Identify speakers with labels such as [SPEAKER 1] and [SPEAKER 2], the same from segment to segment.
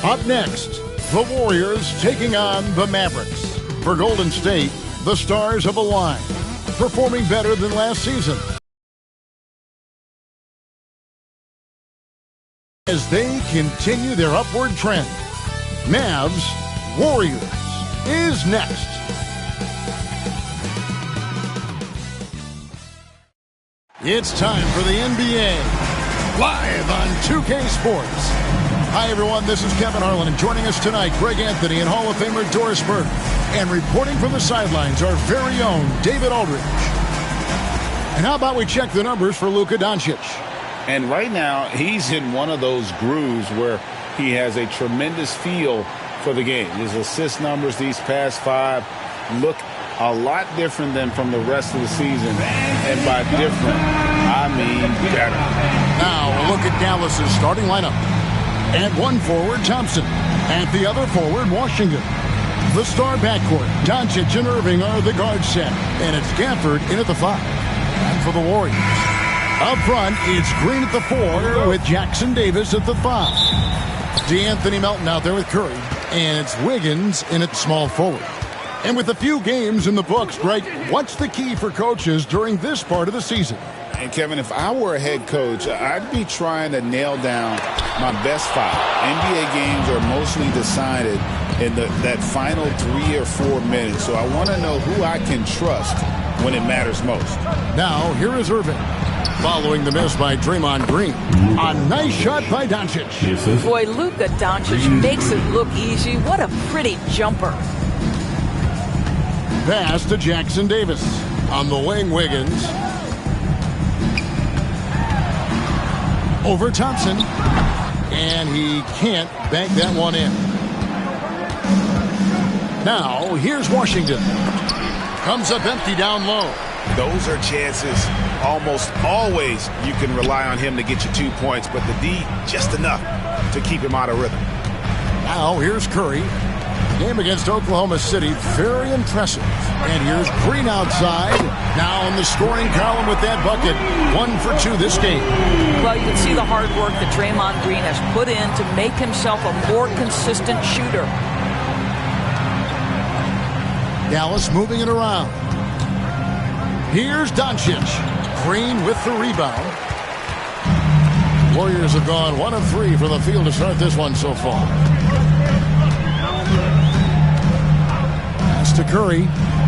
[SPEAKER 1] Up next, the Warriors taking on the Mavericks. For Golden State, the stars have aligned, performing better than last season. As they continue their upward trend, Mavs Warriors is next. It's time for the NBA, live on 2K Sports. Hi, everyone. This is Kevin Harlan, and joining us tonight, Greg Anthony and Hall of Famer Doris Burke. And reporting from the sidelines, our very own David Aldridge. And how about we check the numbers for Luka Doncic?
[SPEAKER 2] And right now, he's in one of those grooves where he has a tremendous feel for the game. His assist numbers these past 5 look a lot different than from the rest of the season. And by different, I mean better.
[SPEAKER 1] Now, a look at Dallas's starting lineup. At one forward, Thompson. At the other forward, Washington. The star backcourt, Doncic and Irving are the guard set. And it's Gafford in at the 5. And for the Warriors, up front, it's Green at the 4 with Jackson Davis at the 5. DeAnthony Melton out there with Curry. And it's Wiggins in at small forward. And with a few games in the books, Greg, what's the key for coaches during this part of the season?
[SPEAKER 2] And Kevin, if I were a head coach, I'd be trying to nail down my best 5. NBA games are mostly decided in that final 3 or 4 minutes. So I want to know who I can trust when it matters most.
[SPEAKER 1] Now, here is Irving. Following the miss by Draymond Green. A nice shot by Doncic.
[SPEAKER 3] Boy, Luka Doncic makes it look easy. What a pretty jumper.
[SPEAKER 1] Pass to Jackson Davis. On the wing, Wiggins. Over Thompson. And he can't bank that one in. Now, here's Washington. Comes up empty down low.
[SPEAKER 2] Those are chances. Almost always you can rely on him to get you 2 points, but the D just enough to keep him out of rhythm.
[SPEAKER 1] Now, here's Curry. Game against Oklahoma City, very impressive. And here's Green outside. Now in the scoring column with that bucket. 1 for 2 this game.
[SPEAKER 3] Well, you can see the hard work that Draymond Green has put in to make himself a more consistent shooter.
[SPEAKER 1] Dallas moving it around. Here's Doncic. Green with the rebound. Warriors have gone 1 of 3 from the field to start this one so far. To Curry.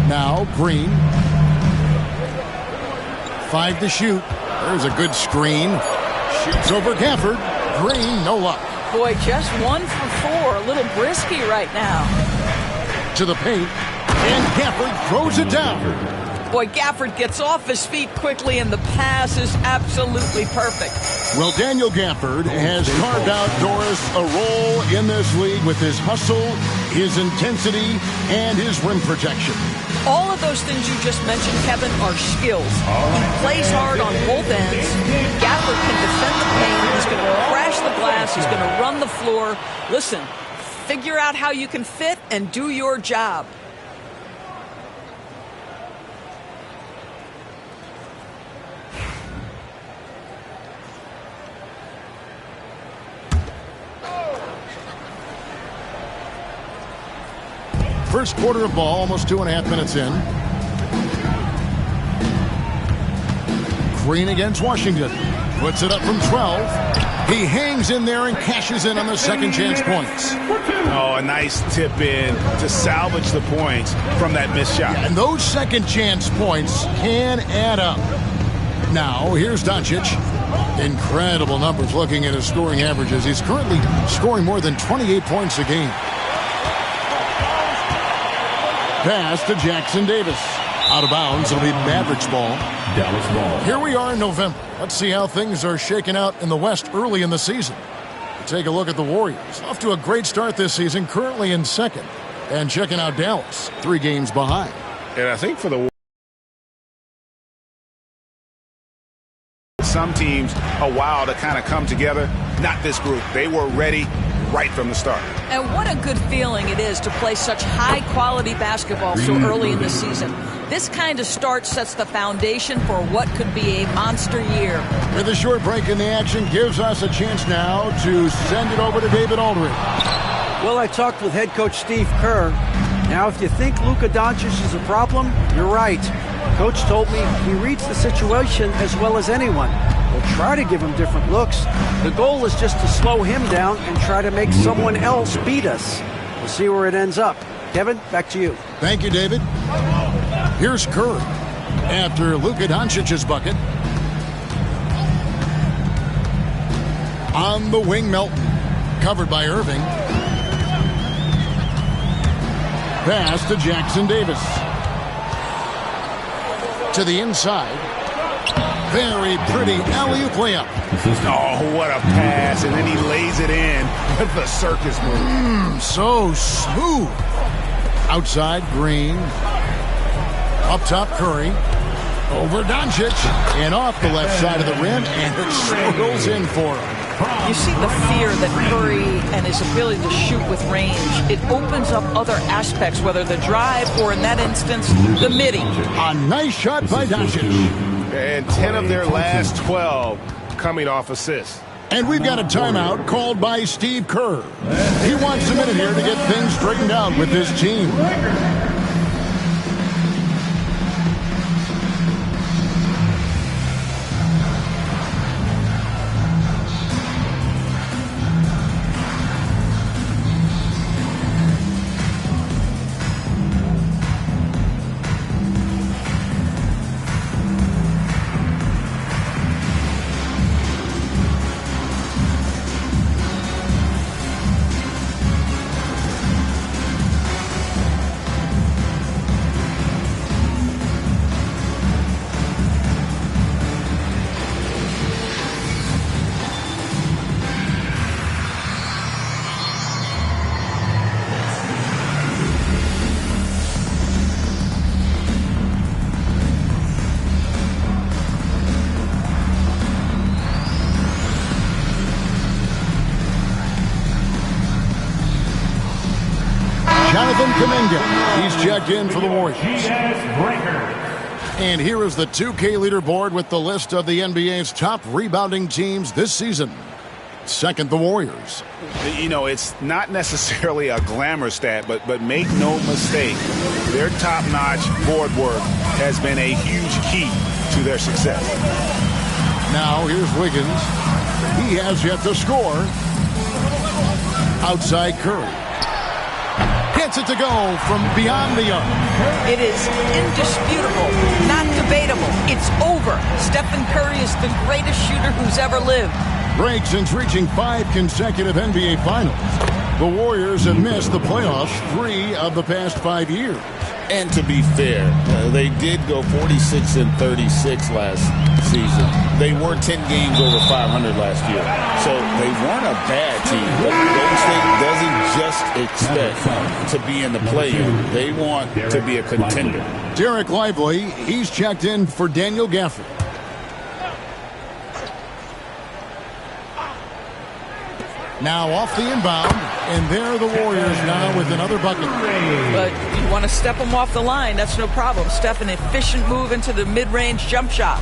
[SPEAKER 1] Now Green. 5 to shoot. There's a good screen. Shoots over Gafford. Green, no luck.
[SPEAKER 3] Boy, just 1 for 4. A little brisky right now.
[SPEAKER 1] To the paint. And Gafford throws it down.
[SPEAKER 3] Boy, Gafford gets off his feet quickly, and the pass is absolutely perfect.
[SPEAKER 1] Well, Daniel Gafford has carved out, Doris, a role in this league with his hustle, his intensity, and his rim protection.
[SPEAKER 3] All of those things you just mentioned, Kevin, are skills. He plays hard on both ends. Gafford can defend the paint. He's going to crash the glass. He's going to run the floor. Listen, figure out how you can fit and do your job.
[SPEAKER 1] First quarter of ball, almost 2.5 minutes in. Green against Washington. Puts it up from 12. He hangs in there and cashes in on the second chance points.
[SPEAKER 2] Oh, a nice tip in to salvage the points from that missed shot.
[SPEAKER 1] And those second chance points can add up. Now, here's Doncic. Incredible numbers looking at his scoring averages. He's currently scoring more than 28 points a game. Pass to Jackson Davis. Out of bounds. It'll be Mavericks ball.
[SPEAKER 4] Dallas ball.
[SPEAKER 1] Here we are in November. Let's see how things are shaking out in the West early in the season. Take a look at the Warriors. Off to a great start this season, currently in second. And checking out Dallas, 3 games behind.
[SPEAKER 2] And I think for the some teams a while to kind of come together. Not this group. They were ready right from the start.
[SPEAKER 3] And what a good feeling it is to play such high-quality basketball so early in the season. This kind of start sets the foundation for what could be a monster year.
[SPEAKER 1] With a short break in the action, gives us a chance now to send it over to David Aldridge.
[SPEAKER 4] Well, I talked with head coach Steve Kerr. Now, if you think Luka Doncic is a problem, you're right. Coach told me he reads the situation as well as anyone. We'll try to give him different looks. The goal is just to slow him down and try to make someone else beat us. We'll see where it ends up. Kevin, back to you.
[SPEAKER 1] Thank you, David. Here's Curry after Luka Doncic's bucket. On the wing, Melton. Covered by Irving. Pass to Jackson Davis. To the inside. Very pretty alley-oop layup.
[SPEAKER 2] Oh, what a pass. And then he lays it in with the circus move.
[SPEAKER 1] So smooth. Outside, Green. Up top, Curry. Over Doncic. And off the left side of the rim. And it still goes in for him.
[SPEAKER 3] You see the fear that Curry and his ability to shoot with range. It opens up other aspects, whether the drive or, in that instance, the midi.
[SPEAKER 1] A nice shot by Doncic.
[SPEAKER 2] And 10 of their last 12 coming off assists.
[SPEAKER 1] And we've got a timeout called by Steve Kerr. He wants a minute here to get things straightened out with his team. He's checked in for the Warriors. And here is the 2K leaderboard with the list of the NBA's top rebounding teams this season. Second, the Warriors.
[SPEAKER 2] You know, it's not necessarily a glamour stat, but make no mistake, their top-notch board work has been a huge key to their success.
[SPEAKER 1] Now, here's Wiggins. He has yet to score. Outside Curry. Gets it to go from beyond the arc.
[SPEAKER 3] It is indisputable, not debatable. It's over. Stephen Curry is the greatest shooter who's ever lived.
[SPEAKER 1] Break since reaching 5 consecutive NBA Finals. The Warriors have missed the playoffs 3 of the past 5 years.
[SPEAKER 2] And to be fair, they did go 46-36 last season. They were 10 games over 500 last year. So they weren't a bad team. But Golden State doesn't just expect to be in the play-in. They want to be a contender.
[SPEAKER 1] Derek Lively, he's checked in for Daniel Gafford. Now off the inbound, and there are the Warriors now with another bucket.
[SPEAKER 3] But you want to step them off the line, that's no problem. Step an efficient move into the mid-range jump shot.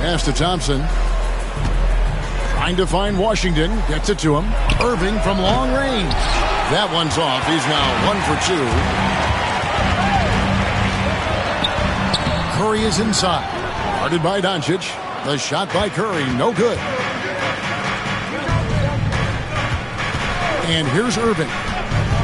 [SPEAKER 1] Pass to Thompson. Trying to find Washington, gets it to him. Irving from long range. That one's off. He's now 1 for 2. Curry is inside. Guarded by Doncic. The shot by Curry, no good. And here's Irving,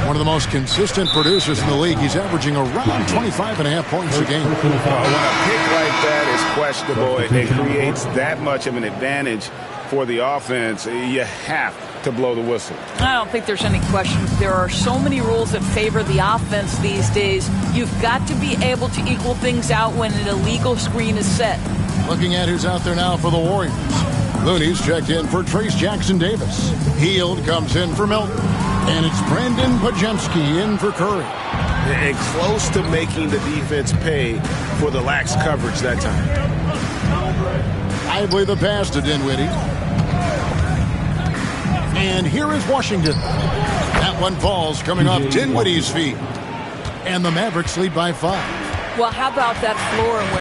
[SPEAKER 1] one of the most consistent producers in the league. He's averaging around 25.5 points a game.
[SPEAKER 2] When a pick like that is questionable, it creates that much of an advantage for the offense. You have to blow the whistle.
[SPEAKER 3] I don't think there's any question. There are so many rules that favor the offense these days. You've got to be able to equal things out when an illegal screen is set.
[SPEAKER 1] Looking at who's out there now for the Warriors. Looney's checked in for Trace Jackson Davis. Hield comes in for Melton. And it's Brandon Pajemski in for Curry.
[SPEAKER 2] And close to making the defense pay for the lax coverage that time.
[SPEAKER 1] Lively the pass to Dinwiddie. And here is Washington. That one falls coming off Dinwiddie's feet. And the Mavericks lead by 5.
[SPEAKER 3] Well, how about that floor and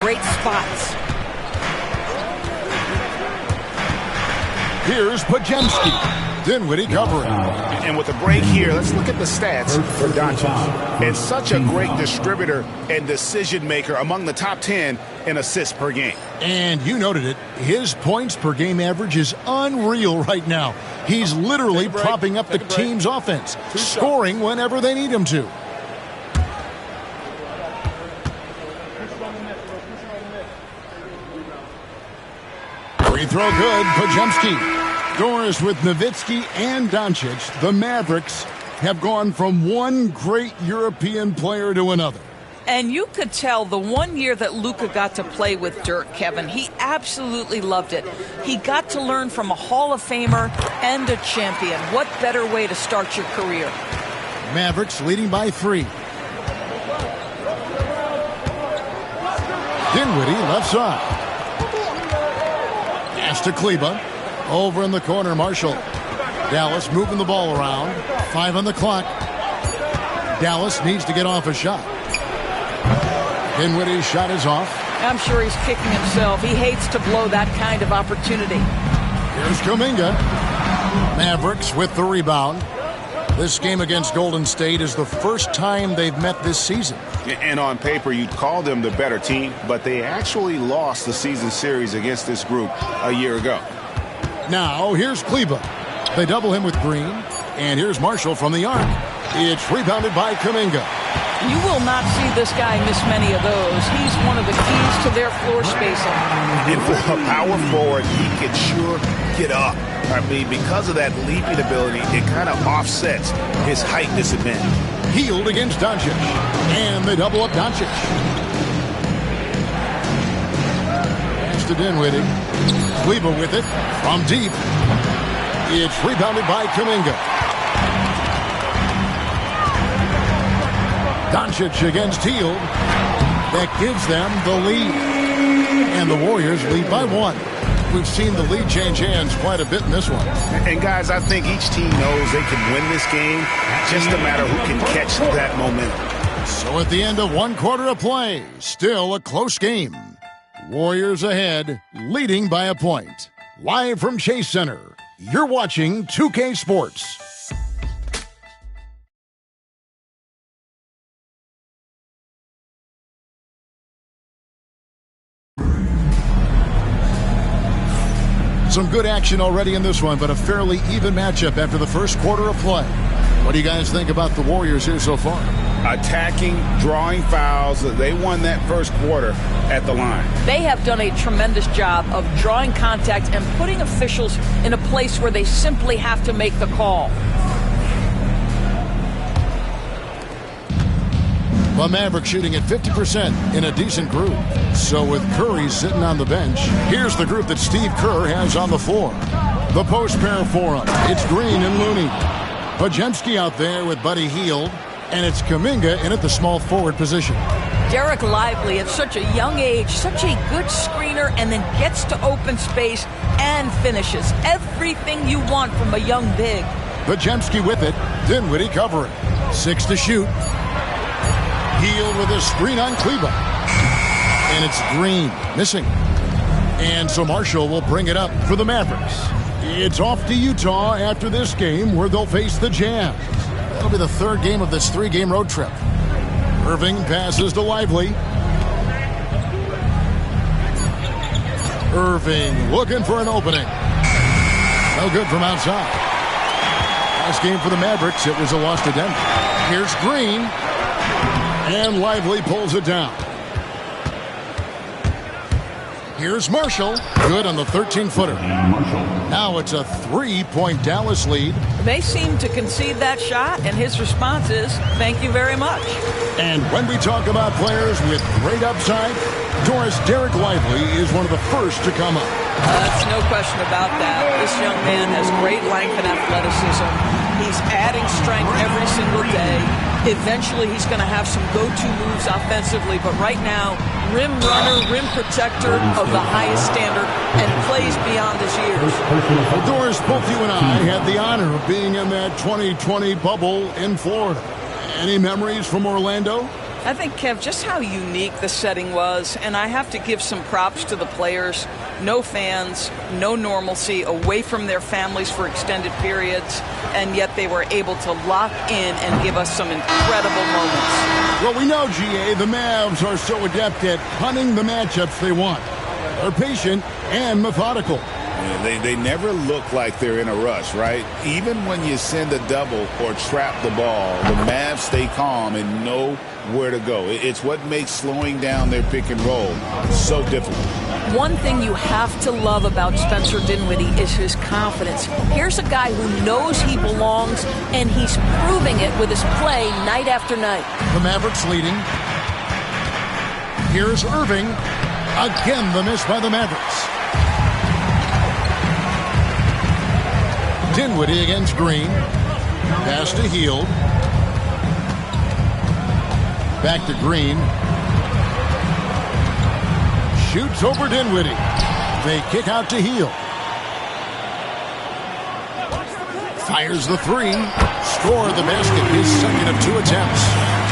[SPEAKER 3] great spots.
[SPEAKER 1] Here's Podziemski. Dinwiddie covering.
[SPEAKER 2] And with a break here, let's look at the stats for Doncic. It's such a great distributor and decision maker among the top 10 in assists per game.
[SPEAKER 1] And you noted it. His points per game average is unreal right now. He's literally propping up the team's offense, scoring whenever they need him to. Free throw good. Podziemski. Scores with Nowitzki and Doncic. The Mavericks have gone from one great European player to another.
[SPEAKER 3] And you could tell the 1 year that Luka got to play with Dirk, Kevin, he absolutely loved it. He got to learn from a Hall of Famer and a champion. What better way to start your career?
[SPEAKER 1] Mavericks leading by 3. Dinwiddie left side. Pass to Kleba. Over in the corner, Marshall. Dallas moving the ball around. 5 on the clock. Dallas needs to get off a shot. Dinwiddie's shot is off.
[SPEAKER 3] I'm sure he's kicking himself. He hates to blow that kind of opportunity.
[SPEAKER 1] Here's Kuminga. Mavericks with the rebound. This game against Golden State is the first time they've met this season.
[SPEAKER 2] And on paper, you'd call them the better team, but they actually lost the season series against this group a year ago.
[SPEAKER 1] Now, here's Kleba. They double him with Green. And here's Marshall from the arc. It's rebounded by Kuminga.
[SPEAKER 3] You will not see this guy miss many of those. He's one of the keys to their floor spacing.
[SPEAKER 2] And for a power forward, he can sure get up. I mean, because of that leaping ability, it kind of offsets his height disadvantage.
[SPEAKER 1] Healed against Doncic. And they double up Doncic. Pass to Dinwiddie. Kleba with it from deep. It's rebounded by Kuminga. Doncic against Hield. That gives them the lead. And the Warriors lead by 1. We've seen the lead change hands quite a bit in this one.
[SPEAKER 2] And guys, I think each team knows they can win this game. Just a matter who can catch that momentum.
[SPEAKER 1] So at the end of 1 quarter of play, still a close game. Warriors ahead, leading by a point. Live from Chase Center, you're watching 2K Sports. Some good action already in this one, but a fairly even matchup after the first quarter of play. What do you guys think about the Warriors here so far?
[SPEAKER 2] Attacking, drawing fouls. They won that first quarter at the line.
[SPEAKER 3] They have done a tremendous job of drawing contact and putting officials in a place where they simply have to make the call.
[SPEAKER 1] The Mavericks shooting at 50% in a decent group. So with Curry sitting on the bench, here's the group that Steve Kerr has on the floor. The post pair for him. It's Green and Looney. Podziemski out there with Buddy Hield. And it's Kuminga in at the small forward position.
[SPEAKER 3] Derek Lively at such a young age, such a good screener, and then gets to open space and finishes. Everything you want from a young big.
[SPEAKER 1] Podziemski with it. Dinwiddie covering. 6 to shoot. Hield with a screen on Kleba. And it's Green missing. And so Marshall will bring it up for the Mavericks. It's off to Utah after this game where they'll face the Jazz. That'll be the 3rd game of this 3-game road trip. Irving passes to Lively. Irving looking for an opening. No good from outside. Last game for the Mavericks, it was a loss to Denver. Here's Green. And Lively pulls it down. Here's Marshall. Good on the 13-footer. Now it's a 3-point Dallas lead.
[SPEAKER 3] They seem to concede that shot, and his response is, thank you very much.
[SPEAKER 1] And when we talk about players with great upside, Doris Derek Lively is one of the first to come up.
[SPEAKER 3] That's no question about that. This young man has great length and athleticism. He's adding strength every single day. Eventually, he's going to have some go-to moves offensively, but right now, rim runner, rim protector of the highest standard, and plays beyond his years.
[SPEAKER 1] Well, Doris, both you and I had the honor of being in that 2020 bubble in Florida. Any memories from Orlando?
[SPEAKER 3] I think, Kev, just how unique the setting was, and I have to give some props to the players. No fans, no normalcy, away from their families for extended periods, and yet they were able to lock in and give us some incredible moments.
[SPEAKER 1] Well, we know, GA, the Mavs are so adept at hunting the matchups they want. They're patient and methodical.
[SPEAKER 2] Yeah, they never look like they're in a rush, right? Even when you send a double or trap the ball, the Mavs stay calm and know where to go. It's what makes slowing down their pick and roll so difficult.
[SPEAKER 3] One thing you have to love about Spencer Dinwiddie is his confidence. Here's a guy who knows he belongs, and he's proving it with his play night after night.
[SPEAKER 1] The Mavericks leading. Here's Irving. Again, the miss by the Mavericks. Dinwiddie against Green. Pass to Hield. Back to Green. Shoots over Dinwiddie. They kick out to Hield. Fires the three. Score the basket. His second of 2 attempts.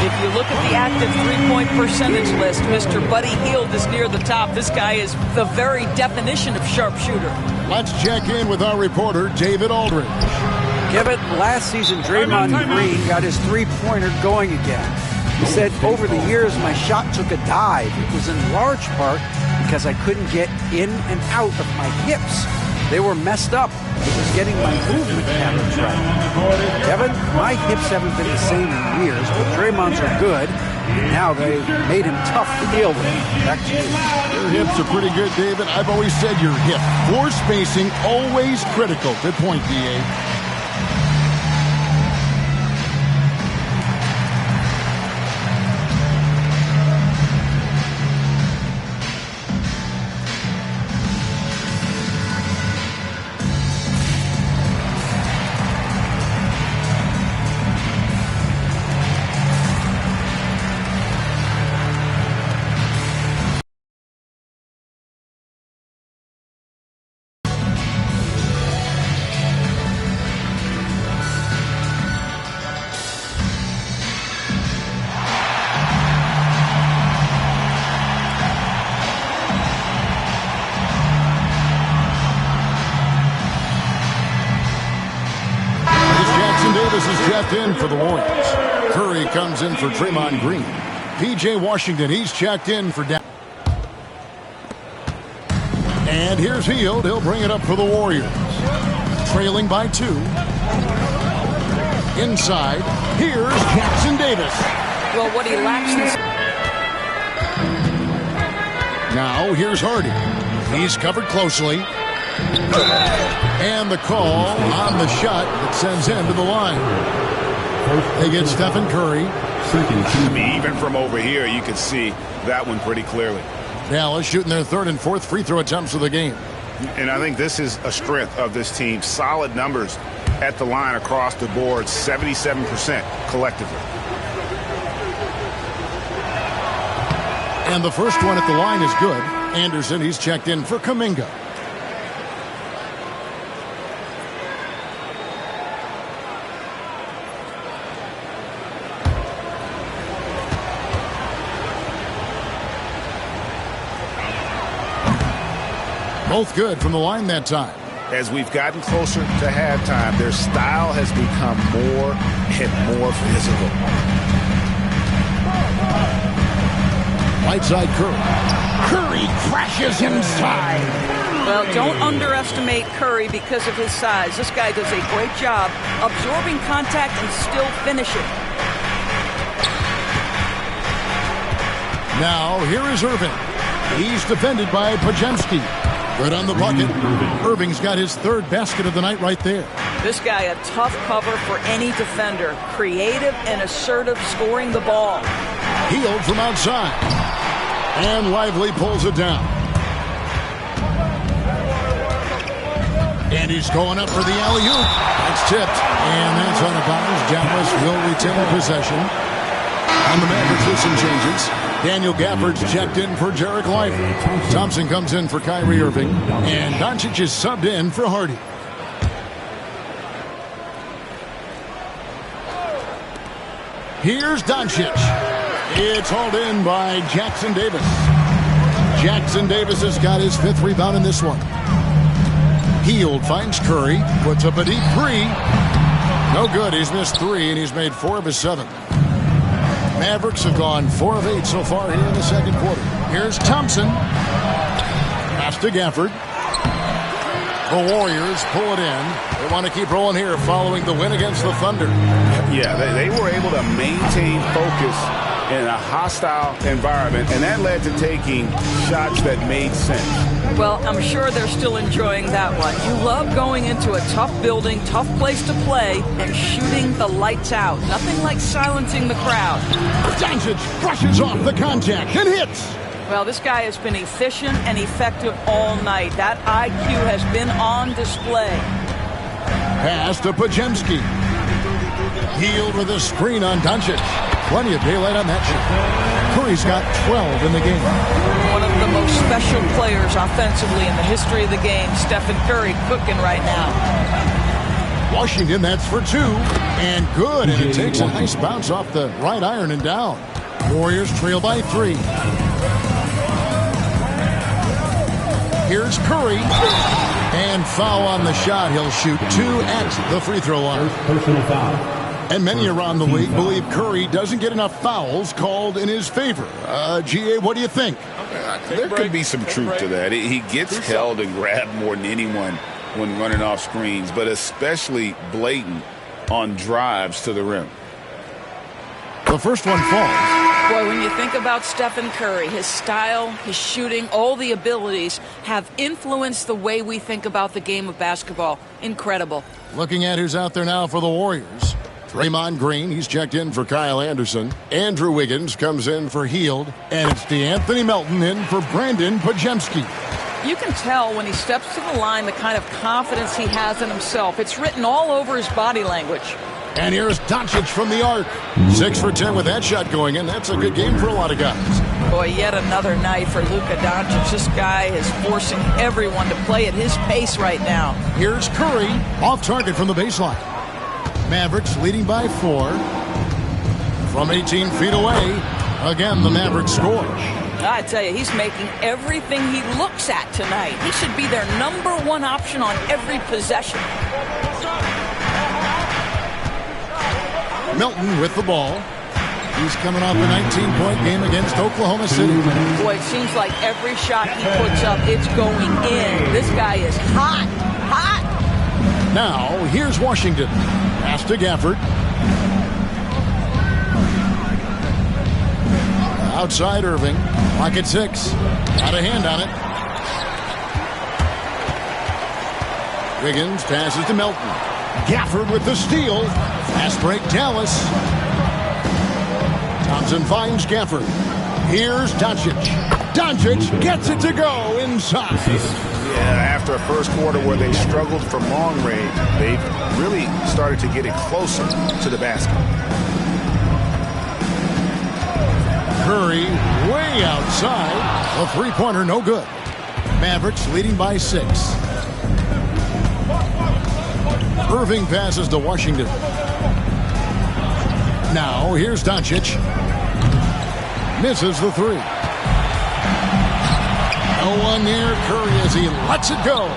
[SPEAKER 3] If you look at the active three-point percentage list, Mr. Buddy Hield is near the top. This guy is the very definition of sharpshooter.
[SPEAKER 1] Let's check in with our reporter, David Aldridge.
[SPEAKER 4] Kevin, last season, Draymond Green got his three-pointer going again. He said, over the years, my shot took a dive. It was in large part because I couldn't get in and out of my hips. They were messed up. It was getting my movement patterns right. Kevin, my hips haven't been the same in years, but Draymond's are good. And now they made him tough to deal with. Back to you.
[SPEAKER 1] Your hips are pretty good, David. I've always said your hip. Floor spacing, always critical. Good point, D.A. Davis is checked in for the Warriors. Curry comes in for Draymond Green. P.J. Washington, he's checked in for Dallas. And here's Hield. He'll bring it up for the Warriors. Trailing by 2. Inside, here's Jackson Davis.
[SPEAKER 3] Well, what he lacks is...
[SPEAKER 1] Now, here's Hardy. He's covered closely. And the call on the shot that sends him to the line. They get Stephen Curry.
[SPEAKER 2] I mean, even from over here, you can see that one pretty clearly.
[SPEAKER 1] Dallas shooting their 3rd and 4th free throw attempts of the game.
[SPEAKER 2] And I think this is a strength of this team. Solid numbers at the line across the board, 77% collectively.
[SPEAKER 1] And the first one at the line is good. Anderson, he's checked in for Kuminga. Both good from the line that time.
[SPEAKER 2] As we've gotten closer to halftime, their style has become more and more physical.
[SPEAKER 1] Right side Curry. Curry crashes inside.
[SPEAKER 3] Well, don't underestimate Curry because of his size. This guy does a great job absorbing contact and still finishing.
[SPEAKER 1] Now, here is Irving. He's defended by Podziemski. Good on the bucket. Irving's got his 3rd basket of the night right there.
[SPEAKER 3] This guy, a tough cover for any defender. Creative and assertive scoring the ball.
[SPEAKER 1] Hield from outside. And Lively pulls it down. And he's going up for the alley-oop. That's tipped. And that's out of bounds. Dallas will retain possession. And the Mavericks with some changes. Daniel Gafford's checked in for Jarek Life. Thompson comes in for Kyrie Irving. And Doncic is subbed in for Hardy. Here's Doncic. It's hauled in by Jackson Davis. Jackson Davis has got his 5th rebound in this one. Hield finds Curry, puts up a deep 3. No good. He's missed 3, and he's made 4 of his 7. Mavericks have gone 4 of 8 so far here in the second quarter. Here's Thompson. Pass to Gafford. The Warriors pull it in. They want to keep rolling here following the win against the Thunder.
[SPEAKER 2] Yeah, they were able to maintain focus in a hostile environment, and that led to taking shots that made sense.
[SPEAKER 3] Well, I'm sure they're still enjoying that one. You love going into a tough building, tough place to play, and shooting the lights out. Nothing like silencing the crowd.
[SPEAKER 1] Doncic brushes off the contact and hits.
[SPEAKER 3] Well, this guy has been efficient and effective all night. That IQ has been on display.
[SPEAKER 1] Pass to Podziemski. Hield with a screen on Doncic. Plenty of daylight on that shot. Curry's got 12 in the game.
[SPEAKER 3] One of the most special players offensively in the history of the game, Stephen Curry, cooking right now.
[SPEAKER 1] Washington, that's for 2. And good, and it takes a nice bounce off the right iron and down. Warriors trail by 3. Here's Curry. And foul on the shot. He'll shoot 2 at the free throw line.
[SPEAKER 5] Personal foul.
[SPEAKER 1] And many around the league believe Curry doesn't get enough fouls called in his favor. GA, what do you think?
[SPEAKER 2] There could be some truth to that. He gets held and grabbed more than anyone when running off screens, but especially blatant on drives to the rim.
[SPEAKER 1] The first one falls.
[SPEAKER 3] Boy, when you think about Stephen Curry, his style, his shooting, all the abilities have influenced the way we think about the game of basketball. Incredible.
[SPEAKER 1] Looking at who's out there now for the Warriors. Draymond Green, he's checked in for Kyle Anderson. Andrew Wiggins comes in for Hield. And it's DeAnthony Melton in for Brandon Podziemski.
[SPEAKER 3] You can tell when he steps to the line the kind of confidence he has in himself. It's written all over his body language.
[SPEAKER 1] And here's Doncic from the arc. 6 for 10 with that shot going in. That's a good game for a lot of guys.
[SPEAKER 3] Boy, yet another night for Luka Doncic. This guy is forcing everyone to play at his pace right now.
[SPEAKER 1] Here's Curry, off target from the baseline. Mavericks leading by 4. From 18 feet away, again the Mavericks score.
[SPEAKER 3] I tell you, he's making everything he looks at tonight. He should be their #1 option on every possession.
[SPEAKER 1] Melton with the ball. He's coming off a 19-point game against Oklahoma City.
[SPEAKER 3] Boy, it seems like every shot he puts up, it's going in. This guy is hot, hot.
[SPEAKER 1] Now, here's Washington. Pass to Gafford. Outside Irving. Pocket 6. Got a hand on it. Wiggins passes to Melton. Gafford with the steal. Fast break Dallas. Thompson finds Gafford. Here's Doncic. Doncic gets it to go inside.
[SPEAKER 2] Yeah, after a first quarter where they struggled from long range, they've really started to get it closer to the basket.
[SPEAKER 1] Curry way outside. A three-pointer, no good. Mavericks leading by 6. Irving passes to Washington. Now, here's Doncic. Misses the 3. No one near Curry as he lets it go.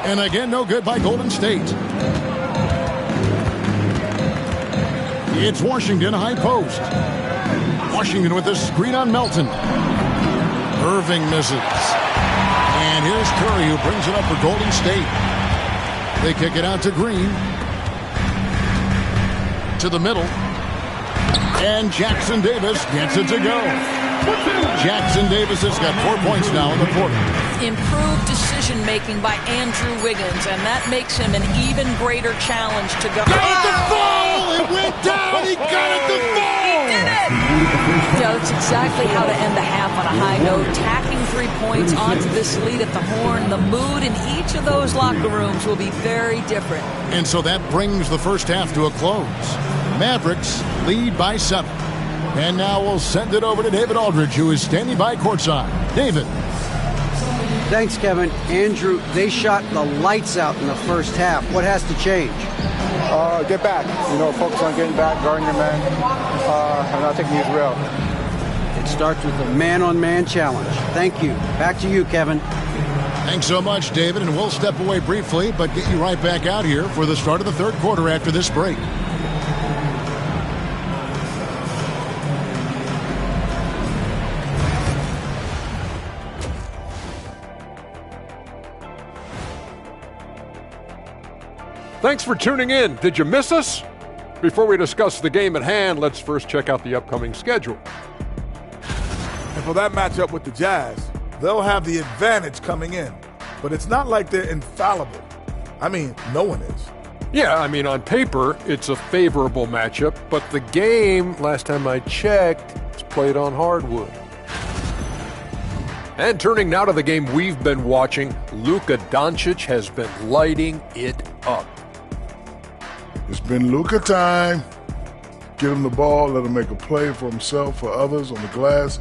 [SPEAKER 1] And again, no good by Golden State. It's Washington high post. Washington with a screen on Melton. Irving misses. And here's Curry who brings it up for Golden State. They kick it out to Green. To the middle. And Jackson Davis gets it to go. Jackson Davis has got 4 points now in the quarter.
[SPEAKER 3] Improved decision-making by Andrew Wiggins, and that makes him an even greater challenge to go.
[SPEAKER 1] Got it to fall! It went down! He got it to fall!
[SPEAKER 3] He did it! Yeah, that's exactly how to end the half on a high note. Tacking 3 points onto this lead at the horn. The mood in each of those locker rooms will be very different.
[SPEAKER 1] And so that brings the first half to a close. Mavericks lead by 7. And now we'll send it over to David Aldridge, who is standing by courtside. David.
[SPEAKER 4] Thanks, Kevin. Andrew, they shot the lights out in the first half. What has to change?
[SPEAKER 5] Get back. Focus on getting back, guarding your man, and not taking these real.
[SPEAKER 4] It starts with a man-on-man challenge. Thank you. Back to you, Kevin.
[SPEAKER 1] Thanks so much, David, and we'll step away briefly, but get you right back out here for the start of the third quarter after this break.
[SPEAKER 6] Thanks for tuning in. Did you miss us? Before we discuss the game at hand, let's first check out the upcoming schedule.
[SPEAKER 7] And for that matchup with the Jazz, they'll have the advantage coming in. But it's not like they're infallible. I mean, no one is.
[SPEAKER 6] Yeah, on paper, it's a favorable matchup, but the game, last time I checked, is played on hardwood. And turning now to the game we've been watching, Luka Doncic has been lighting it up.
[SPEAKER 8] It's been Luka time. Get him the ball, let him make a play for himself, for others on the glass.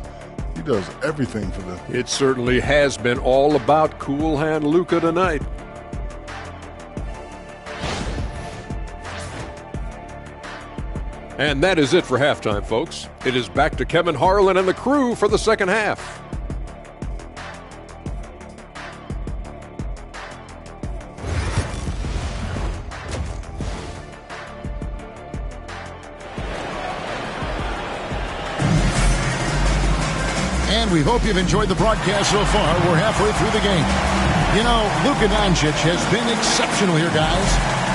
[SPEAKER 8] He does everything for them.
[SPEAKER 6] It certainly has been all about cool hand Luka tonight. And that is it for halftime, folks. It is back to Kevin Harlan and the crew for the second half.
[SPEAKER 1] And we hope you've enjoyed the broadcast so far. We're halfway through the game. Luka Doncic has been exceptional here, guys.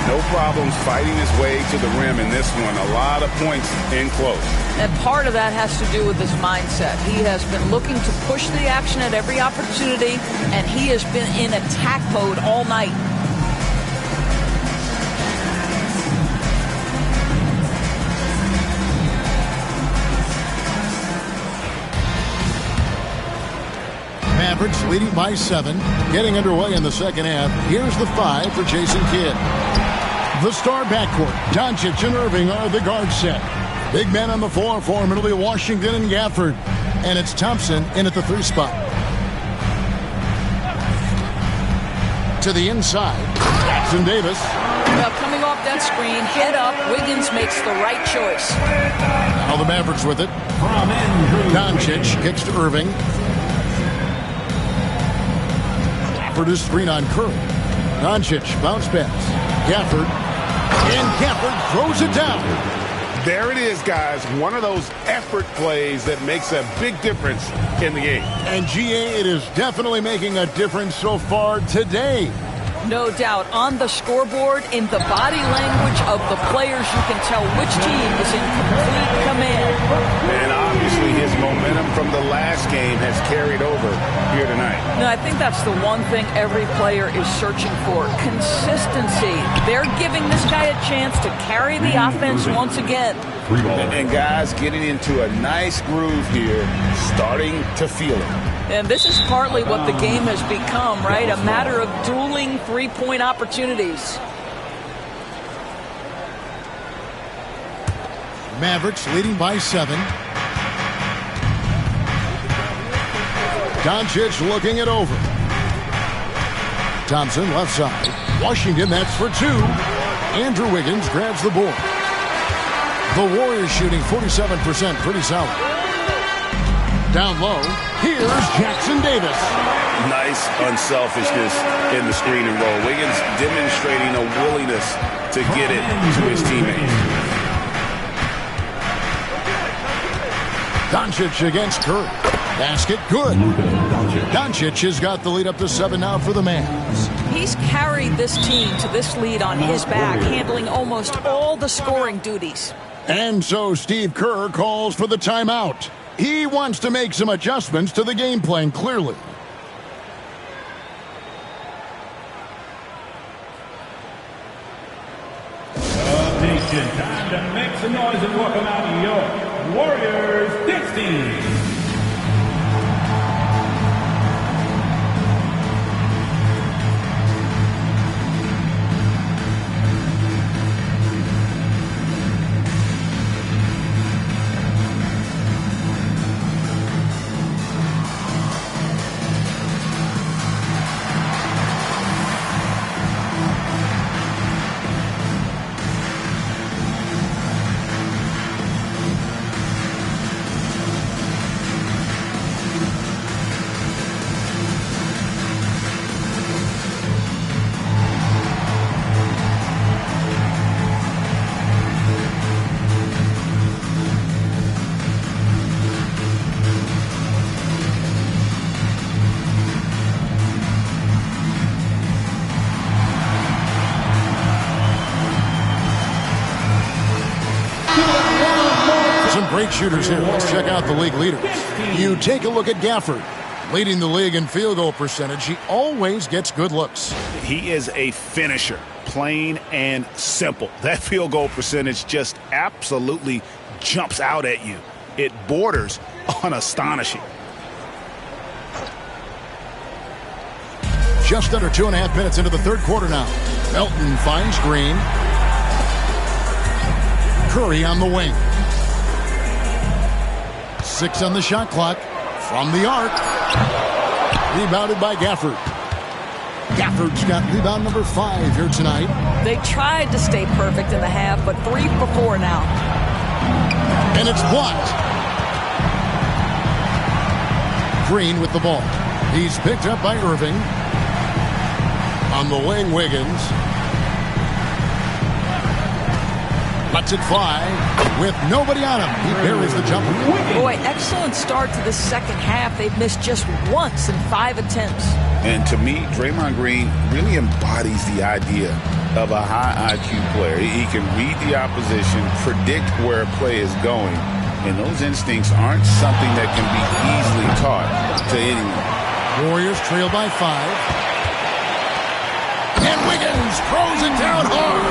[SPEAKER 2] No problems fighting his way to the rim in this one. A lot of points in close.
[SPEAKER 3] And part of that has to do with his mindset. He has been looking to push the action at every opportunity, and he has been in attack mode all night.
[SPEAKER 1] Mavericks leading by 7, getting underway in the second half. Here's the 5 for Jason Kidd. The star backcourt, Doncic and Irving are the guard set. Big men on the floor for him. It'll be Washington and Gafford. And it's Thompson in at the 3 spot. To the inside, Jackson Davis.
[SPEAKER 3] Well, coming off that screen, head up, Wiggins makes the right choice.
[SPEAKER 1] Now the Mavericks with it. Doncic kicks to Irving. Gafford is screen on Curry. Doncic bounce pass. Gafford. And Gafford throws it down.
[SPEAKER 2] There it is, guys. One of those effort plays that makes a big difference in the game.
[SPEAKER 1] And GA, it is definitely making a difference so far today.
[SPEAKER 3] No doubt. On the scoreboard, in the body language of the players, you can tell which team is in complete command.
[SPEAKER 2] And obviously his momentum from the last game has carried over here tonight.
[SPEAKER 3] No, I think that's the one thing every player is searching for. Consistency. They're giving this guy a chance to carry the offense once again.
[SPEAKER 2] And guys getting into a nice groove here, starting to feel it.
[SPEAKER 3] And this is partly what the game has become, right? A matter of dueling three-point opportunities.
[SPEAKER 1] Mavericks leading by 7. Doncic looking it over. Thompson left side. Washington, that's for 2. Andrew Wiggins grabs the board. The Warriors shooting 47%, pretty solid. Down low, here's Jackson Davis.
[SPEAKER 2] Nice unselfishness in the screen and roll. Wiggins demonstrating a willingness to get it to his teammates.
[SPEAKER 1] Doncic against Curry. Basket good. Doncic has got the lead up to 7 now for the Mavs.
[SPEAKER 3] He's carried this team to this lead on his back, handling almost all the scoring duties.
[SPEAKER 1] And so Steve Kerr calls for the timeout. He wants to make some adjustments to the game plan, clearly.
[SPEAKER 9] Attention, time to make some noise and welcome out your Warriors dance team.
[SPEAKER 1] Great shooters here. Let's check out the league leaders. You take a look at Gafford, leading the league in field goal percentage. He always gets good looks.
[SPEAKER 2] He is a finisher, plain and simple. That field goal percentage just absolutely jumps out at you. It borders on astonishing.
[SPEAKER 1] Just under 2.5 minutes into the third quarter now. Melton finds Green. Curry on the wing. 6 on the shot clock. From the arc. Rebounded by Gafford. Gafford's got rebound number 5 here tonight.
[SPEAKER 3] They tried to stay perfect in the half, but 3 for 4 now.
[SPEAKER 1] And it's blocked. Green with the ball. He's picked up by Irving. On the wing, Wiggins. Lets it fly with nobody on him. He buries the jumper.
[SPEAKER 3] Boy, excellent start to the second half. They've missed just once in 5 attempts.
[SPEAKER 2] And to me, Draymond Green really embodies the idea of a high IQ player. He can read the opposition, predict where a play is going, and those instincts aren't something that can be easily taught to anyone.
[SPEAKER 1] Warriors trail by 5. And Wiggins throws it down hard.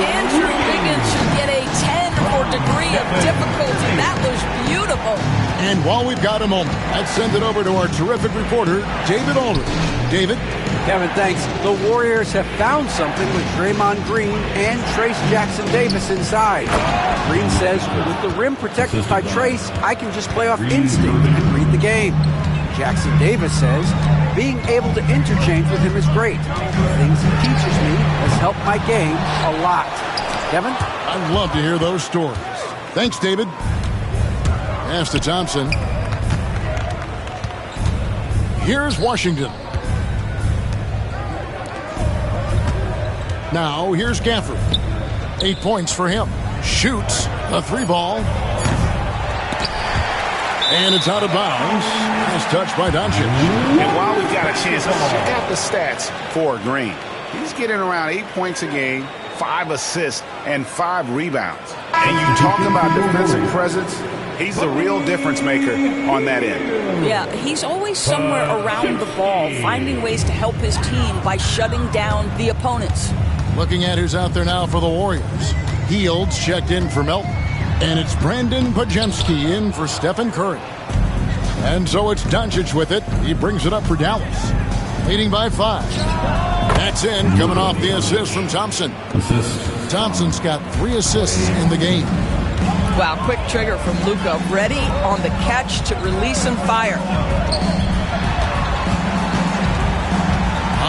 [SPEAKER 3] Andrew Wiggins should get a 10 for degree of difficulty. That was beautiful.
[SPEAKER 1] And while we've got a moment, let's send it over to our terrific reporter, David Aldridge. David?
[SPEAKER 4] Kevin, thanks. The Warriors have found something with Draymond Green and Trace Jackson-Davis inside. Green says, with the rim protected by Trace, I can just play off instinct and read the game. Jackson-Davis says, being able to interchange with him is great. The things he teaches me has helped my game a lot. Kevin?
[SPEAKER 1] I'd love to hear those stories. Thanks, David. Pass to Thompson. Here's Washington. Now, here's Gafford. 8 points for him. Shoots a 3-ball. And it's out of bounds. Nice touch by Doncic.
[SPEAKER 2] And while we've got a chance, let's check out the stats for Green. He's getting around 8 points a game, 5 assists, and 5 rebounds. And you talk about defensive presence, he's the real difference maker on that end.
[SPEAKER 3] Yeah, he's always somewhere around the ball, finding ways to help his team by shutting down the opponents.
[SPEAKER 1] Looking at who's out there now for the Warriors. Heald's checked in for Melton. And it's Brandon Podziemski in for Stephen Curry. And so it's Doncic with it. He brings it up for Dallas. Leading by 5. That's in, coming off the assist from Thompson. Thompson's got 3 assists in the game.
[SPEAKER 3] Wow, quick trigger from Luka. Ready on the catch to release and fire.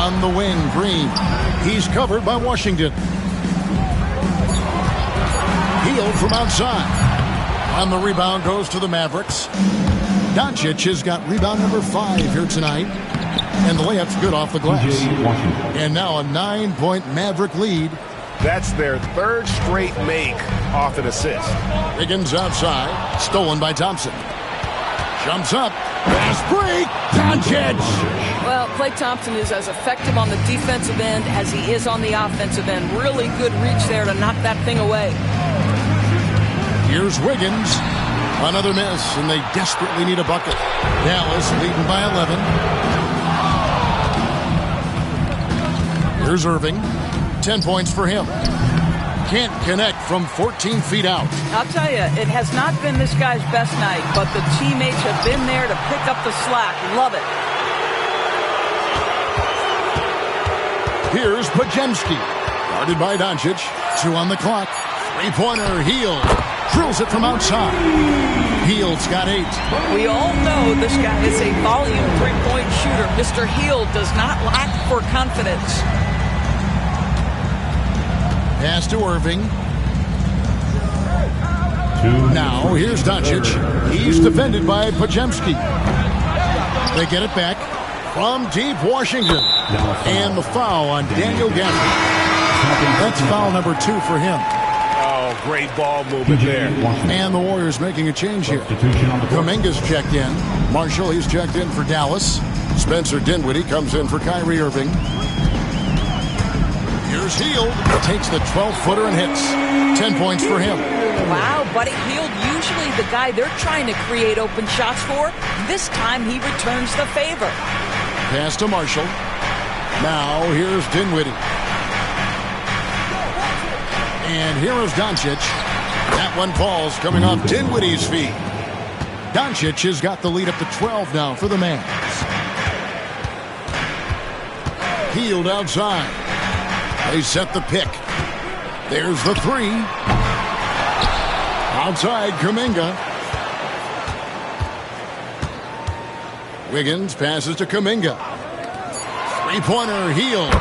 [SPEAKER 1] On the wing, Green. He's covered by Washington. Hield from outside. On the rebound goes to the Mavericks. Doncic has got rebound number 5 here tonight. And the layup's good off the glass. And now a 9-point Maverick lead.
[SPEAKER 2] That's their 3rd straight make off an assist.
[SPEAKER 1] Wiggins outside. Stolen by Thompson. Jumps up. Fast break. Doncic.
[SPEAKER 3] Well, Klay Thompson is as effective on the defensive end as he is on the offensive end. Really good reach there to knock that thing away.
[SPEAKER 1] Here's Wiggins. Another miss, and they desperately need a bucket. Dallas leading by 11. Here's Irving. 10 points for him. Can't connect from 14 feet out.
[SPEAKER 3] I'll tell you, it has not been this guy's best night, but the teammates have been there to pick up the slack. Love it.
[SPEAKER 1] Here's Podziemski. Guarded by Doncic. 2 on the clock. 3-pointer, Hield. Drills it from outside. Hield's got 8.
[SPEAKER 3] We all know this guy is a volume 3-point shooter. Mr. Hield does not lack for confidence.
[SPEAKER 1] Pass to Irving. Now, here's Doncic. He's defended by Podziemski. They get it back from deep Washington. And the foul on Daniel Gafford. That's foul number 2 for him.
[SPEAKER 2] Oh, great ball movement there.
[SPEAKER 1] And the Warriors making a change here. Kuminga's checked in. Marshall, he's checked in for Dallas. Spencer Dinwiddie comes in for Kyrie Irving. Here's Hield. Takes the 12-footer and hits. 10 points for him.
[SPEAKER 3] Wow, Buddy Hield usually the guy they're trying to create open shots for. This time he returns the favor.
[SPEAKER 1] Pass to Marshall. Now here's Dinwiddie. And here is Doncic. That one falls coming off Dinwiddie's feet. Doncic has got the lead up to 12 now for the Mavs. Hield outside. They set the pick. There's the three. Outside Kuminga. Wiggins passes to Kuminga. Three-pointer, Hield.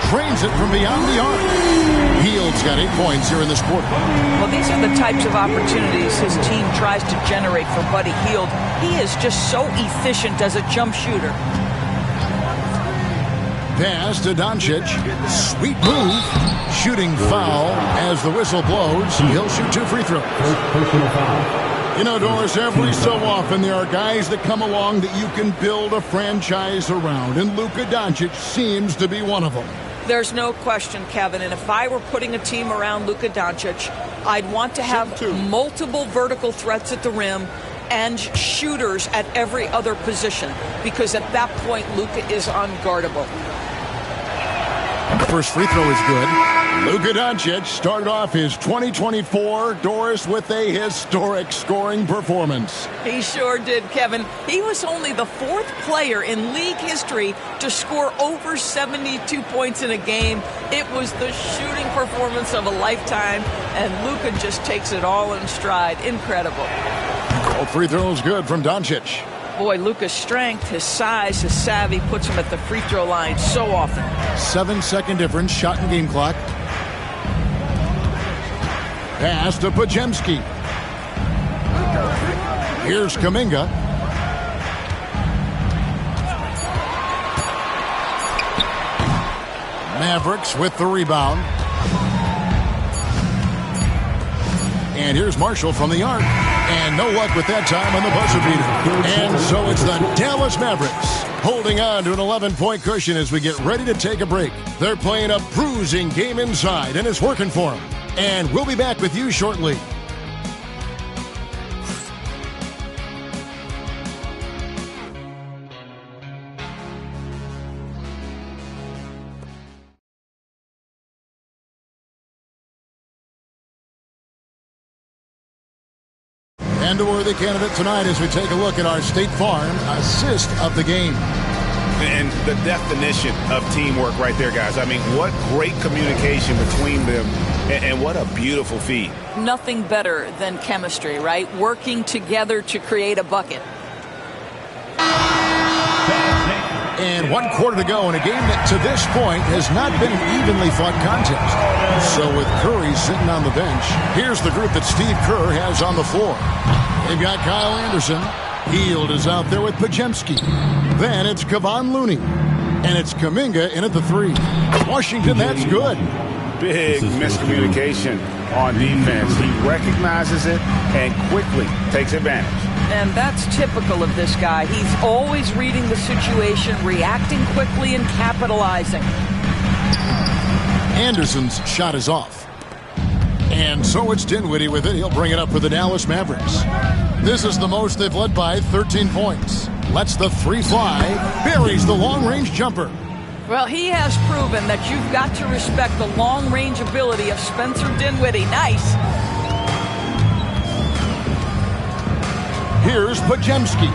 [SPEAKER 1] Trains it from beyond the arc. Hield's got 8 points here in this quarter.
[SPEAKER 3] Well, these are the types of opportunities his team tries to generate for Buddy Hield. He is just so efficient as a jump shooter.
[SPEAKER 1] Pass to Doncic. Sweet move. Shooting foul as the whistle blows. He'll shoot 2 free throws.
[SPEAKER 9] Personal foul.
[SPEAKER 1] You know, Doris, every so often there are guys that come along that you can build a franchise around, and Luka Doncic seems to be one of them.
[SPEAKER 3] There's no question, Kevin, and if I were putting a team around Luka Doncic, I'd want to have multiple vertical threats at the rim and shooters at every other position, because at that point, Luka is unguardable.
[SPEAKER 1] First free throw is good. Luka Doncic started off his 2024, Doris, with a historic scoring performance.
[SPEAKER 3] He sure did, Kevin. He was only the 4th player in league history to score over 72 points in a game. It was the shooting performance of a lifetime, and Luka just takes it all in stride. Incredible.
[SPEAKER 1] All free throws good from Doncic.
[SPEAKER 3] Boy, Luka's strength, his size, his savvy puts him at the free throw line so often.
[SPEAKER 1] 7-second difference, shot and game clock. Pass to Podziemski. Here's Kuminga. Mavericks with the rebound. And here's Marshall from the arc. And no luck with that time on the buzzer beater. And so it's the Dallas Mavericks holding on to an 11-point cushion as we get ready to take a break. They're playing a bruising game inside, and it's working for them. And we'll be back with you shortly. And a worthy candidate tonight as we take a look at our State Farm assist of the game.
[SPEAKER 2] And the definition of teamwork right there, guys. I mean, what great communication between them, and what a beautiful feed.
[SPEAKER 3] Nothing better than chemistry, right? Working together to create a bucket.
[SPEAKER 1] And 1 quarter to go in a game that to this point has not been an evenly fought contest. So with Curry sitting on the bench, here's the group that Steve Kerr has on the floor. They've got Kyle Anderson. Hield is out there with Podziemski. Then it's Kevon Looney. And it's Kuminga in at the 3. Washington, that's good.
[SPEAKER 2] Big miscommunication on defense. He recognizes it and quickly takes advantage.
[SPEAKER 3] And that's typical of this guy. He's always reading the situation, reacting quickly, and capitalizing.
[SPEAKER 1] Anderson's shot is off. And so it's Dinwiddie with it. He'll bring it up for the Dallas Mavericks. This is the most they've led by 13 points. Lets the 3 fly. Buries the long-range jumper.
[SPEAKER 3] Well, he has proven that you've got to respect the long-range ability of Spencer Dinwiddie. Nice.
[SPEAKER 1] Here's Podziemski.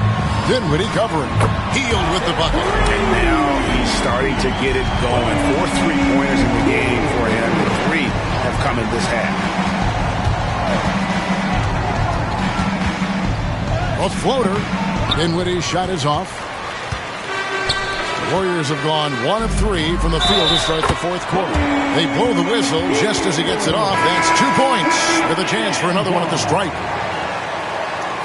[SPEAKER 1] Dinwiddie covering. Hield with the bucket.
[SPEAKER 2] And now he's starting to get it going. 4 3-pointers in the game for him. And 3 have come in this half.
[SPEAKER 1] A floater. Dinwiddie's shot is off. The Warriors have gone 1 of 3 from the field to start the 4th quarter. They blow the whistle just as he gets it off. That's 2 points with a chance for another one at the stripe.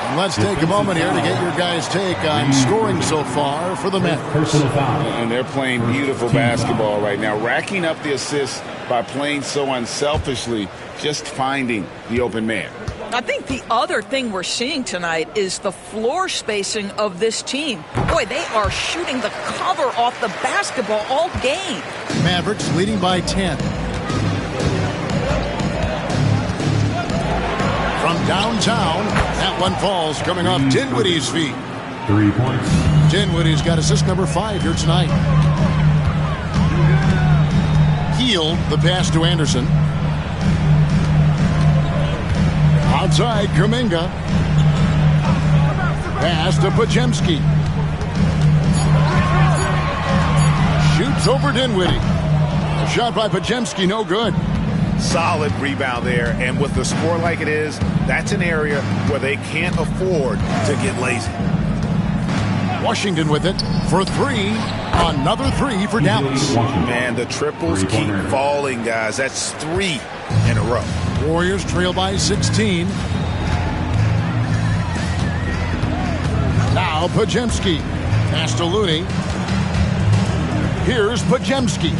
[SPEAKER 1] And let's take a moment here to get your guys' take on scoring so far for the Mavericks.
[SPEAKER 2] And they're playing beautiful basketball right now, racking up the assists by playing so unselfishly, just finding the open man.
[SPEAKER 3] I think the other thing we're seeing tonight is the floor spacing of this team. Boy, they are shooting the cover off the basketball all game.
[SPEAKER 1] Mavericks leading by 10. From downtown, that one falls coming off Dinwiddie's feet.
[SPEAKER 9] 3 points.
[SPEAKER 1] Dinwiddie's got assist number 5 here tonight. Hield the pass to Anderson. Outside, Kuminga. Pass to Podziemski. Shoots over Dinwiddie. A shot by Podziemski, no good.
[SPEAKER 2] Solid rebound there, and with the score like it is, that's an area where they can't afford to get lazy.
[SPEAKER 1] Washington with it for 3. Another 3 for Dallas.
[SPEAKER 2] Man, the triples keep falling, guys. That's 3 in a row.
[SPEAKER 1] Warriors trail by 16. Now Podziemski. Pass to Looney. Here's Podziemski.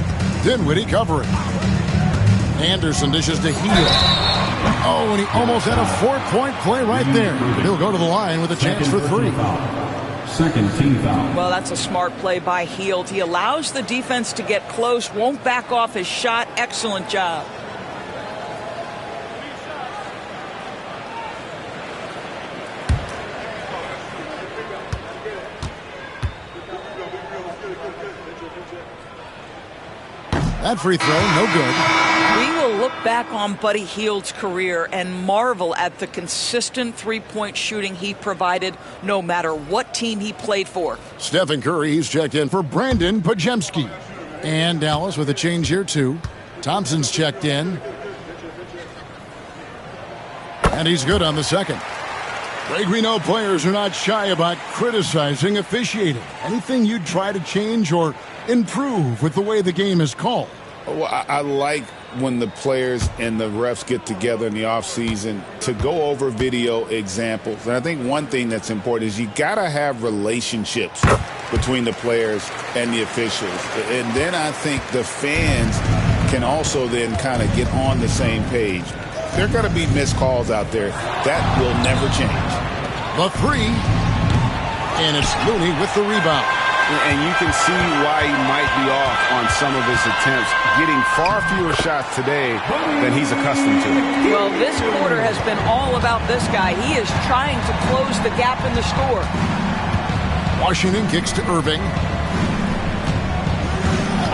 [SPEAKER 1] Dinwiddie covering. Anderson dishes to Hield. Oh, and he almost had a 4-point play right there. He'll go to the line with a chance for 3.
[SPEAKER 9] Second team foul.
[SPEAKER 3] Well, that's a smart play by Hield. He allows the defense to get close, won't back off his shot. Excellent job.
[SPEAKER 1] That free throw, no good.
[SPEAKER 3] We will look back on Buddy Hield's career and marvel at the consistent three-point shooting he provided no matter what team he played for.
[SPEAKER 1] Stephen Curry, he's checked in for Brandon Podziemski. And Dallas with a change here, too. Thompson's checked in. And he's good on the second. Greg, we know players are not shy about criticizing officiating. Anything you'd try to change or improve with the way the game is called?
[SPEAKER 2] Well, I like when the players and the refs get together in the offseason to go over video examples. And I think one thing that's important is you got to have relationships between the players and the officials. And then I think the fans can also then kind of get on the same page. There are going to be missed calls out there. That will never change.
[SPEAKER 1] The 3. And it's Looney with the rebound.
[SPEAKER 2] And you can see why he might be off on some of his attempts, getting far fewer shots today than he's accustomed to.
[SPEAKER 3] Well, this quarter has been all about this guy. He is trying to close the gap in the score.
[SPEAKER 1] Washington kicks to Irving.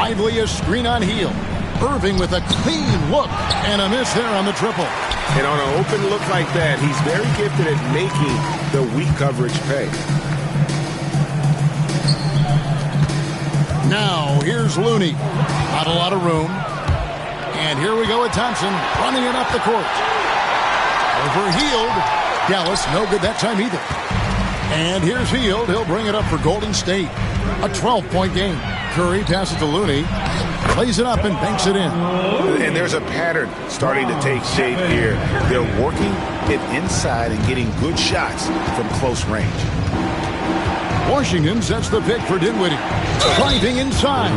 [SPEAKER 1] Lively a screen on Hield. Irving with a clean look and a miss there on the triple.
[SPEAKER 2] And on an open look like that, he's very gifted at making the weak coverage pay.
[SPEAKER 1] Now, here's Looney. Not a lot of room. And here we go with Thompson running it up the court. Over Hield. Dallas, no good that time either. And here's Hield. He'll bring it up for Golden State. A 12-point game. Curry passes to Looney. Plays it up and banks it in.
[SPEAKER 2] And there's a pattern starting to take shape here. They're working it inside and getting good shots from close range.
[SPEAKER 1] Washington sets the pick for Dinwiddie. Driving inside.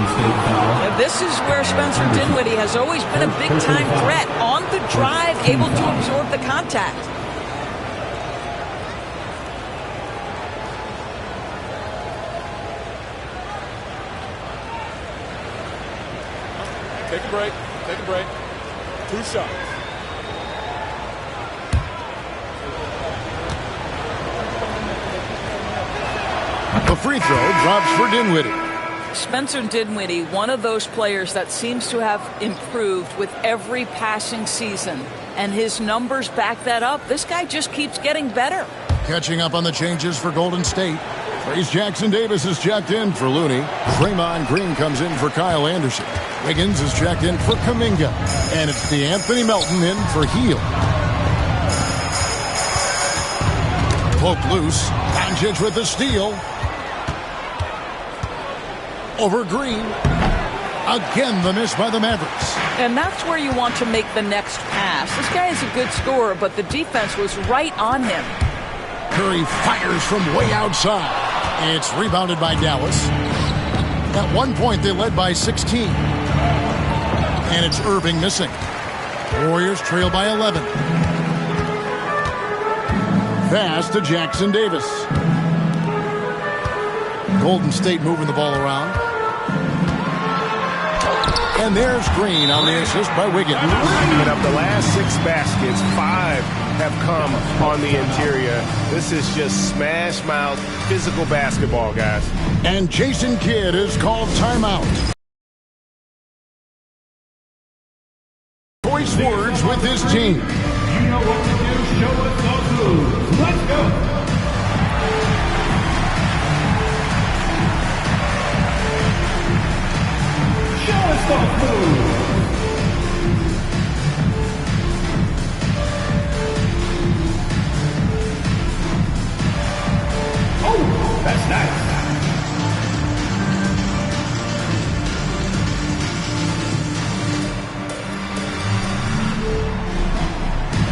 [SPEAKER 3] This is where Spencer Dinwiddie has always been a big-time threat. On the drive, able to absorb the contact.
[SPEAKER 6] Take a break. Take a break. 2 shots.
[SPEAKER 1] The free throw drops for Dinwiddie.
[SPEAKER 3] Spencer Dinwiddie, one of those players that seems to have improved with every passing season. And his numbers back that up. This guy just keeps getting better.
[SPEAKER 1] Catching up on the changes for Golden State. Trace Jackson-Davis is checked in for Looney. Draymond Green comes in for Kyle Anderson. Wiggins is checked in for Kuminga. And it's Anthony Melton in for Hield. Poked loose. Doncic with the steal. Over Green. Again, the miss by the Mavericks.
[SPEAKER 3] And that's where you want to make the next pass. This guy is a good scorer, but the defense was right on him.
[SPEAKER 1] Curry fires from way outside. It's rebounded by Dallas. At one point, they led by 16. And it's Irving missing. Warriors trail by 11. Pass to Jackson-Davis. Golden State moving the ball around. And there's Green on the assist by Wiggins.
[SPEAKER 10] And of the last 6 baskets, 5 have come on the interior. This is just smash mouth physical basketball, guys.
[SPEAKER 1] And Jason Kidd is called timeout. Choice words with his team.
[SPEAKER 9] You know what to do. Show us those moves. Let's go. Show us those moves. Oh, that's nice.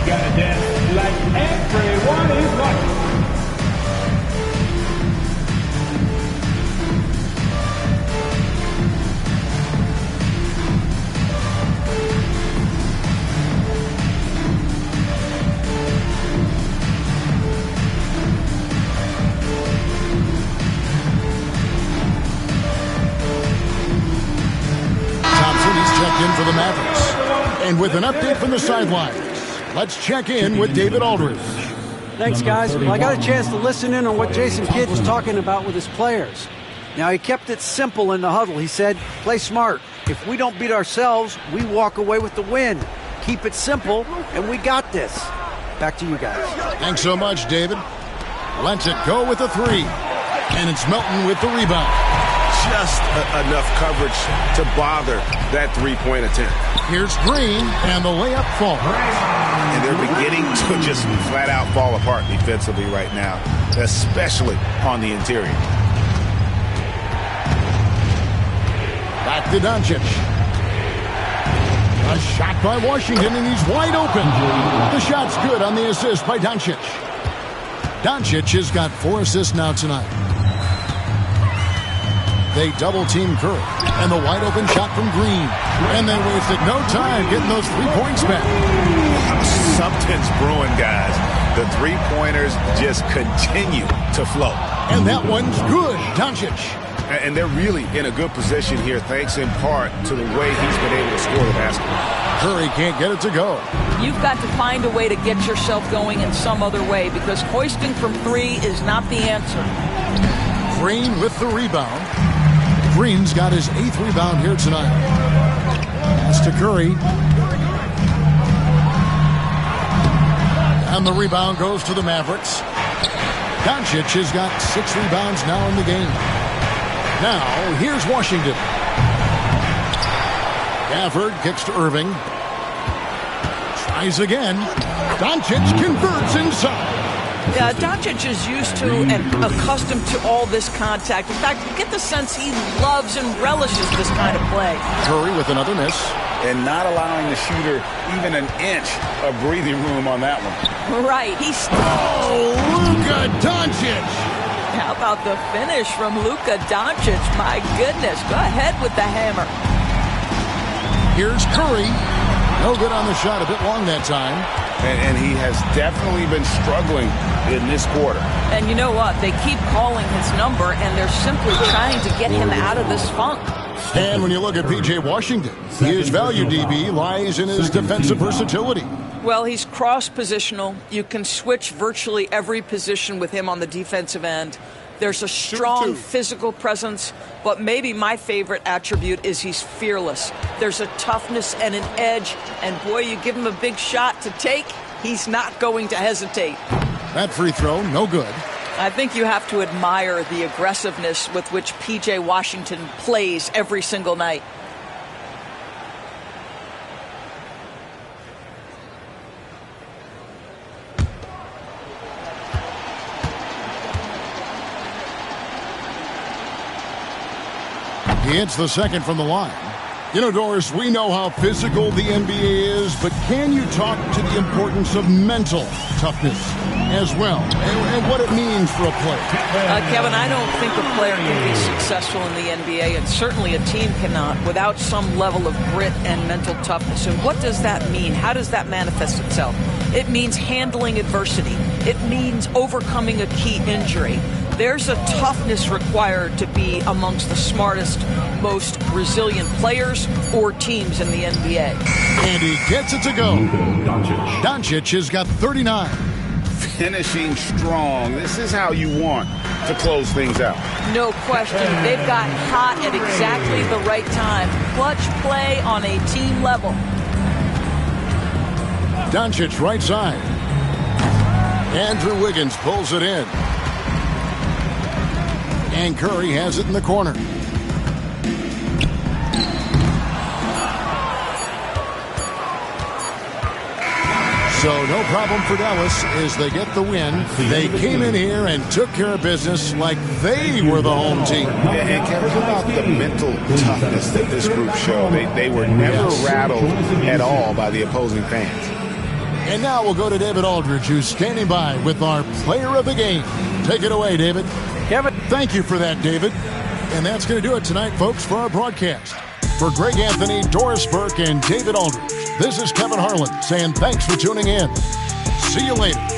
[SPEAKER 9] Gotta dance like everyone is watching.
[SPEAKER 1] Thompson is checked in for the Mavericks. And with an update from the sidelines, let's check in with David Aldridge.
[SPEAKER 4] Thanks, guys. Well, I got a chance to listen in on what Jason Kidd was talking about with his players. Now, he kept it simple in the huddle. He said, play smart. If we don't beat ourselves, we walk away with the win. Keep it simple, and we got this. Back to you guys.
[SPEAKER 1] Thanks so much, David. Lets it go with a 3. And it's Melton with the rebound.
[SPEAKER 10] Just enough coverage to bother that 3-point attempt.
[SPEAKER 1] Here's Green, and the layup falls.
[SPEAKER 2] And they're beginning to just flat out fall apart defensively right now, especially on the interior.
[SPEAKER 1] Back to Doncic. A shot by Washington, and he's wide open. The shot's good on the assist by Doncic. Doncic has got 4 assists now tonight. They double-team Curry, and the wide-open shot from Green. And they wasted no time getting those 3 points back.
[SPEAKER 2] Something's brewing, guys. The 3-pointers just continue to flow.
[SPEAKER 1] And that one's good, Doncic.
[SPEAKER 2] And they're really in a good position here, thanks in part to the way he's been able to score the basketball.
[SPEAKER 1] Curry can't get it to go.
[SPEAKER 3] You've got to find a way to get yourself going in some other way, because hoisting from 3 is not the answer.
[SPEAKER 1] Green with the rebound. Green's got his 8th rebound here tonight. Pass to Curry. And the rebound goes to the Mavericks. Doncic has got 6 rebounds now in the game. Now, here's Washington. Gafford kicks to Irving. Tries again. Doncic converts inside.
[SPEAKER 3] Yeah, Doncic is used to and accustomed to all this contact. In fact, you get the sense he loves and relishes this kind of play.
[SPEAKER 1] Curry with another miss.
[SPEAKER 2] And not allowing the shooter even an inch of breathing room on that one.
[SPEAKER 3] Right.
[SPEAKER 1] Oh, Luka Doncic.
[SPEAKER 3] How about the finish from Luka Doncic? My goodness. Go ahead with the hammer.
[SPEAKER 1] Here's Curry. No good on the shot. A bit long that time.
[SPEAKER 2] And he has definitely been struggling in this quarter.
[SPEAKER 3] And you know what? They keep calling his number, and they're simply trying to get him out of this funk.
[SPEAKER 1] And when you look at P.J. Washington, his value, DB, lies in his defensive versatility.
[SPEAKER 3] Well, he's cross-positional. You can switch virtually every position with him on the defensive end. There's a strong physical presence, but maybe my favorite attribute is he's fearless. There's a toughness and an edge, and boy, you give him a big shot to take, he's not going to hesitate.
[SPEAKER 1] That free throw, no good.
[SPEAKER 3] I think you have to admire the aggressiveness with which P.J. Washington plays every single night.
[SPEAKER 1] He hits the second from the line. You know, Doris, we know how physical the NBA is, but can you talk to the importance of mental toughness as well, and what it means for a player?
[SPEAKER 3] Kevin, I don't think a player can be successful in the NBA, and certainly a team cannot, without some level of grit and mental toughness. And what does that mean? How does that manifest itself? It means handling adversity. It means overcoming a key injury. There's a toughness required to be amongst the smartest, most resilient players or teams in the NBA.
[SPEAKER 1] And he gets it to go. Doncic has got 39.
[SPEAKER 2] Finishing strong. This is how you want to close things out.
[SPEAKER 3] No question. They've gotten hot at exactly the right time. Clutch play on a team level.
[SPEAKER 1] Doncic right side. Andrew Wiggins pulls it in. And Curry has it in the corner. So no problem for Dallas as they get the win. They came in here and took care of business like they were the home team.
[SPEAKER 2] And Kevin, how about the mental toughness that this group showed? They were never rattled at all by the opposing fans.
[SPEAKER 1] And now we'll go to David Aldridge, who's standing by with our player of the game. Take it away, David.
[SPEAKER 4] Kevin.
[SPEAKER 1] Thank you for that, David. And that's going to do it tonight, folks, for our broadcast. For Greg Anthony, Doris Burke, and David Aldridge, this is Kevin Harlan saying thanks for tuning in. See you later.